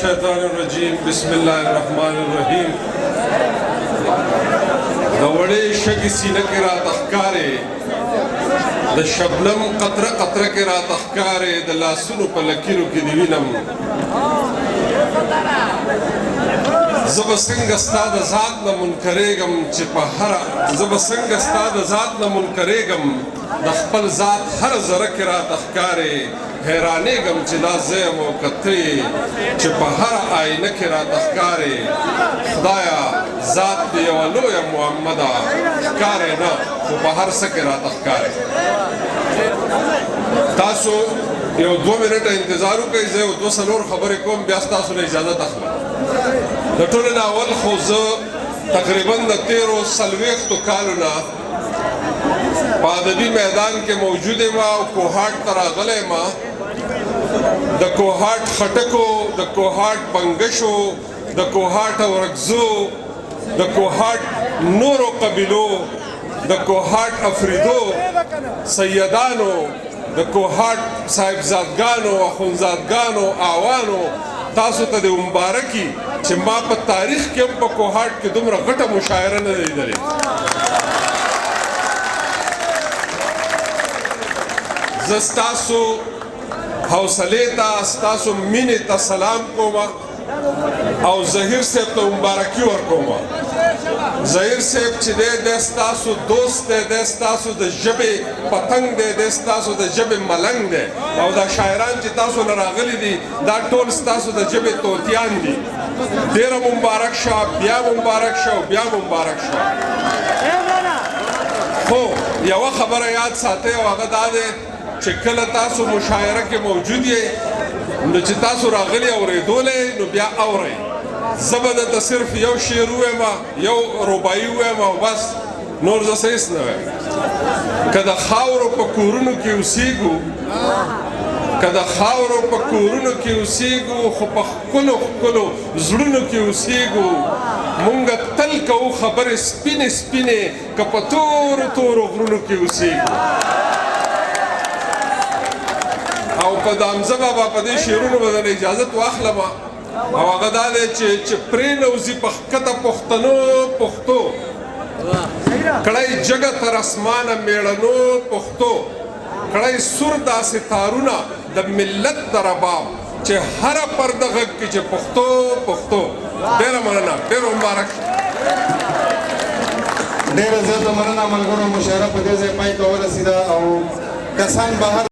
الشیطان الرجیم بسم الله الرحمن الرحیم د وړې شګې سینه کې راته ښکارې د شبنم قطره قطره کې راته ښکارې د لاسونو په لکیرو کې دې وینم زه به څنګه ستا د ذات نه منکرېږم چې په هره زه به څنګه ستا د ذات نه منکرېږم د خپل ذات هر ذره کې راته ښکارې حیرانېږم چې دا زه یم او که ته یې چې په هره آینه کې راته ښکارې خدایه ذات دې یوه لویه معمه ده ښکارې نه خو په هر څه کې راته ښکارې تاسو یو 2 منټه انتظار وکړئ زه یو 2-3 خبرې کوم بیا ستاسو نه اجازت اخلم د ټولو نه اول خو زه تقریبا د 13 کالو نه په ادبي میدان کې موجود یم او کوهاټ ته راغلی یم د کوهاټ خټکو د کوهاټ بنګشو د کوهاټ اورکزو د کوهاټ نورو قبیلو د کوهاټ افریدو سیدانو د کوهاټ صاحبزادګانو اخونزادګانو اعوانو تاسو ته د مبارکي چې ما په تاریخ کې هم په کوهاټ کې دومره غټه مشاعره نه ده لیدلې زه ستاسو حوصلې ته ستاسو مینې ته سلام کوم او ظهیر صاحب ته مبارکي ورکوم ظهیر صاحب چې دی ستاسو دوست دی ستاسو د ژبې پتنګ دی ستاسو د ژبې ملنګ دی او دا شاعران چې تاسو نه راغلي دي دا ټول ستاسو د ژبې طوطیان دي ډېره مبارک شه بیا مبارک شه او بیا مبارک شه خو یوه خبره یاد ساتئ او هغه دا دی چې کله تاسو مشاعره کې موجود یې نو چې تاسو راغلي اورېدولی نو بیا اورئ زه به درته صرف یو شعر ووایم یو رباعي ووایم او بس نور زه څه هېڅ نه وایم که د خاورو په کورونو کې اوسېږو که د خاورو په کورونو کې اوسېږو خو په ښکلو ښکلو زړونو کې اوسېږو مونږ تل کوو خبرې سپینې سپینې که په تورو تورو غرونو کې اوسېږو او په دامزه بابا په دې شعرونو به درنه اجازت واخلم او هغه دا دی چې پرېنوځي په ښکته پښتنو پښتو کړی جګه تر اسمانه مېړنو پښتو کړی سور داسې تارونه د ملت د رباب چې هره پرده غږ کې چې پښتو پښتو ډېره مننه ډېر مبارک ډېره زیاته مننه ملګرو مشاعره په دې ځای پای ته ورسېده او کسان بهر